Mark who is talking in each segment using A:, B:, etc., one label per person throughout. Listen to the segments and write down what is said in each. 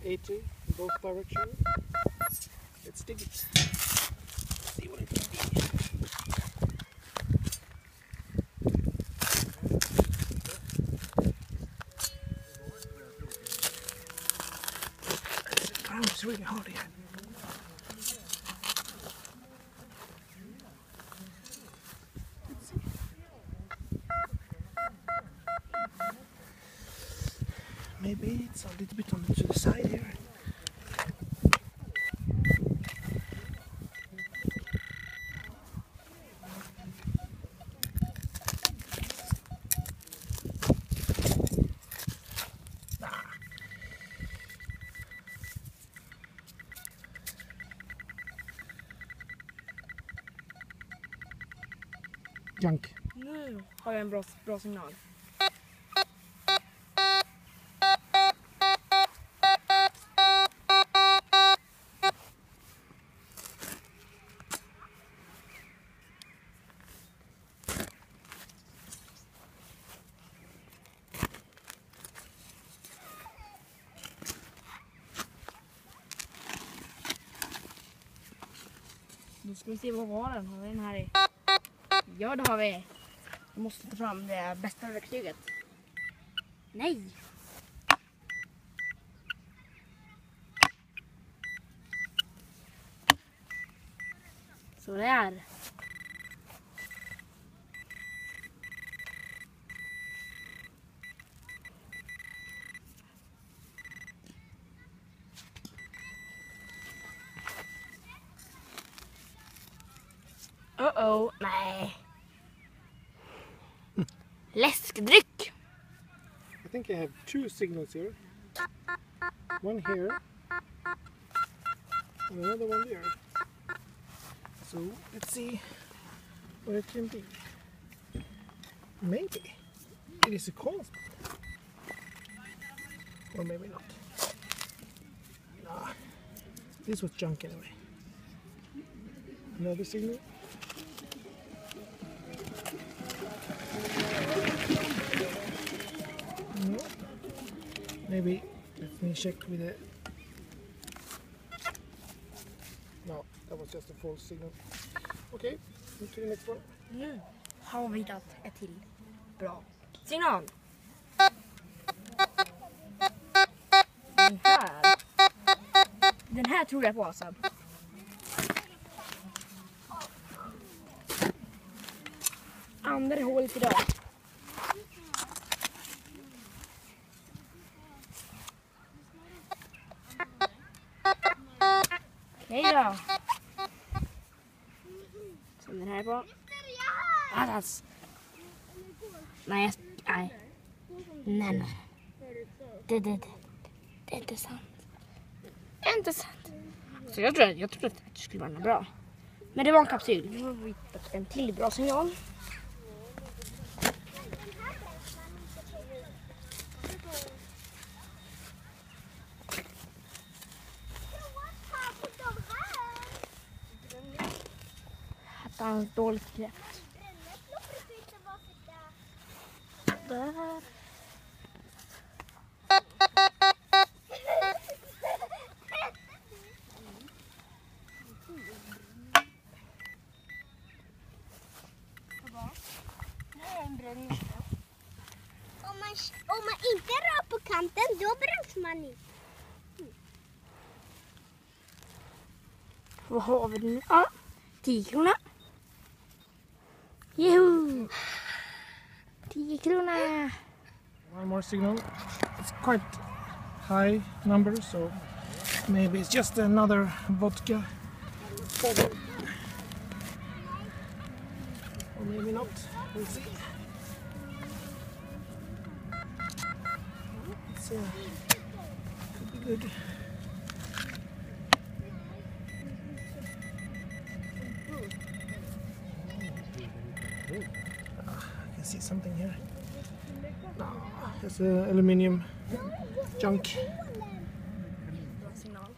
A: 80 in both directions. Let's dig it. See what it can be. It's really hard here. Maybe it's a little bit on to the side here. Junk.
B: Nu har jag en bra signal. Då ska vi se vad var den. Har vi den här i? Ja, det har vi. Jag måste ta fram det bästa verktyget. Nej! Så där. Uh-oh, nej. Läskdryck.
A: I think I have two signals here. One here and another one there. So let's see what it can be. Maybe it is a cold spot. Or maybe not. Nah, this was junk anyway. Another signal. No. Maybe let me check with it. No, that was just a false signal. Okay, move to the next one.
B: Nu har vi hittat ett till bra signal. Den här tror jag på alltså. Andra hålet idag. Okej då. Som den här på. Alltså. Nej. Nej. Det är inte sant. Det är inte sant. Så jag trodde att det skulle vara bra. Men det var en kapsyl. Nu har vi hittat en till bra signal. Attans dåligt grepp. Där.
C: Om man inte rör på kanten, då bränns man i.
B: Vad har vi nu? Ja, 10 kronor. Juhu! 10 kronor.
A: One more signal. It's quite high number, so maybe it's just another vodka bottle. Or maybe not. We'll see. It's could be good. I can see something here. No, it's aluminium junk.
B: Signal.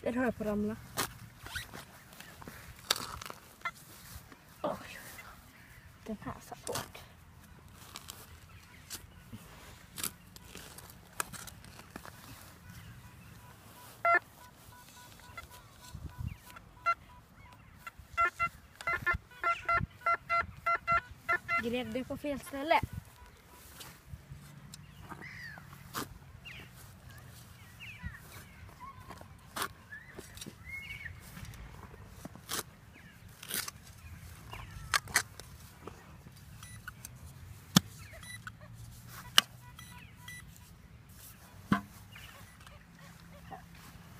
B: Den hör jag på ramla. Den här satt hårt. Grävde på fel ställe.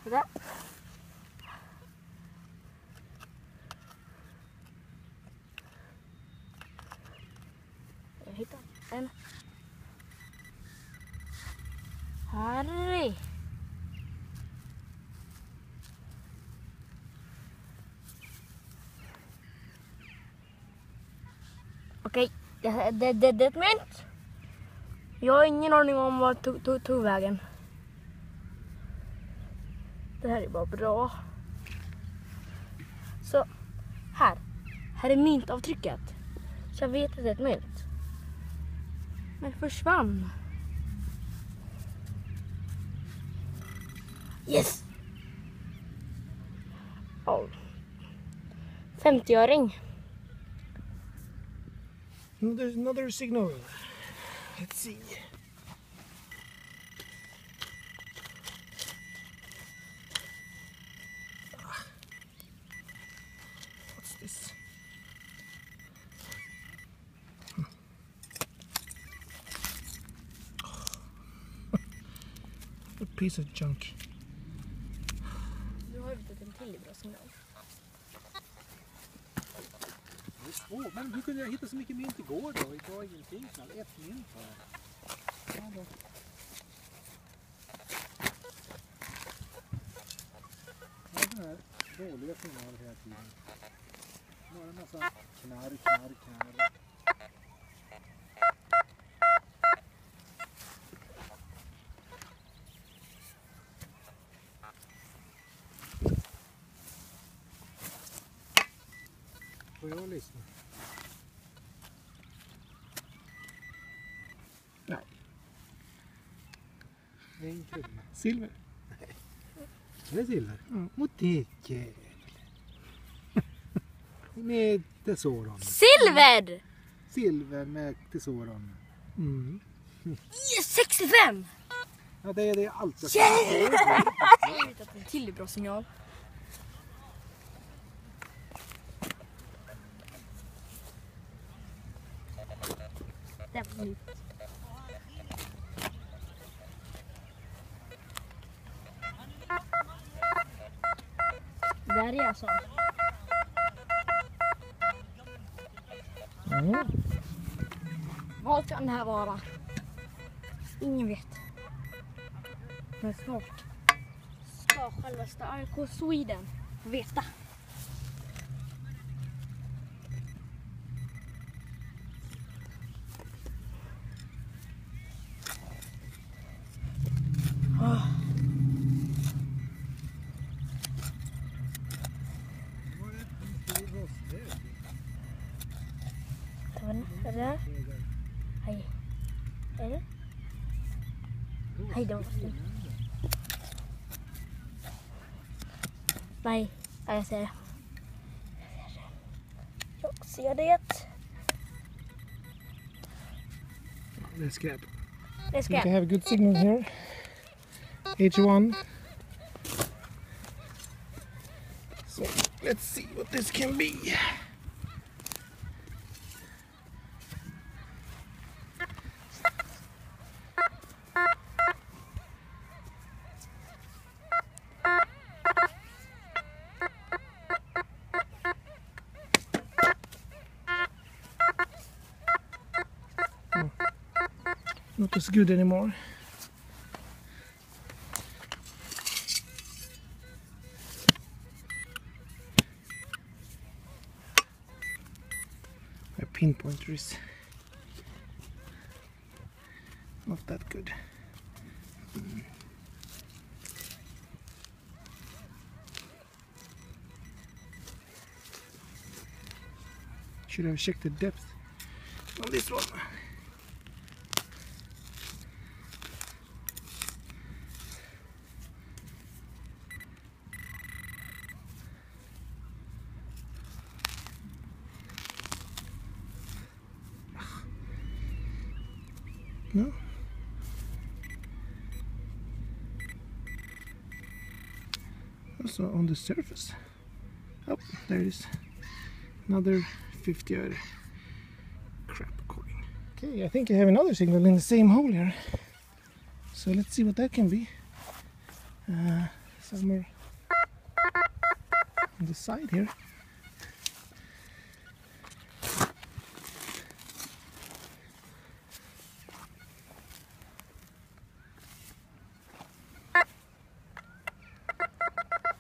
B: Där. Jag hittar en. Harry. Okej, det är ett mynt. Jag har ingen aning om vad tog vägen. Det här är bara bra. Så, här är myntavtrycket. Så jag vet att det är ett mynt. Men det försvann. Yes! Oh. 50-öring.
A: Another signal. Let's see. What's this? A piece of junk.
B: Nu har vi fått en till bra signal.
D: Det är svårt, men hur kunde jag hitta så mycket mynt igår då? Det var ingenting, ett mynt bara. Ja, då. Jag har sådana här dåliga signaler hela tiden. Bara en massa knarr. Får jag lyssna?
A: Nej.
D: En krona.
A: Silver.
D: Är det silver?
A: Mm.
D: Mot det jävel. Med tesoron.
B: Silver!
D: Silver med tesoron.
A: Mm.
B: Yes, 65!
D: Ja, det är det allt.
B: Jag har hittat en till bra signal. Det var nytt. Där är jag så.
A: Mm.
B: Vad kan det här vara? Ingen vet. Men snart ska självaste RK Sweden få veta. Är det där? Hej. Är det? Hej då. Nej, jag ser det. Jag ser det.
A: Det är skräp.
B: Det
A: We
B: ska
A: can have a good signal here. H1. So let's see what this can be. Not as good anymore. My pinpointer is not that good. Should have checked the depth. this one. No? Also on the surface. Oh, there it is. Another 50 öre crap coin. Okay, I think I have another signal in the same hole here. So let's see what that can be. Somewhere on the side here.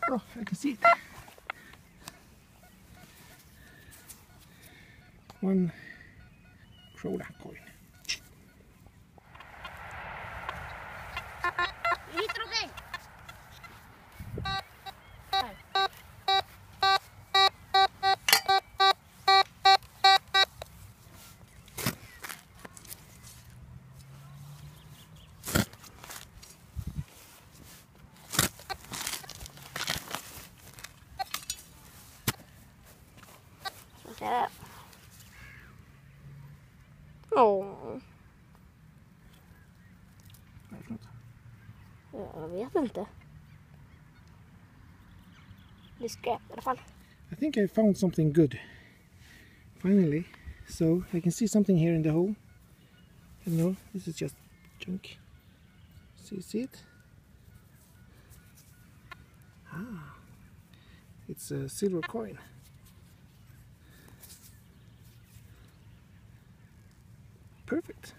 A: Oh, I can see it. One krona coin.
B: Litro gay. That. Åh. Jag vet inte. Det är skräp i alla fall.
A: I think I found something good. Finally. So I can see something here in the hole. I don't know, this is just junk. See it? Ah. It's a silver coin. Perfect.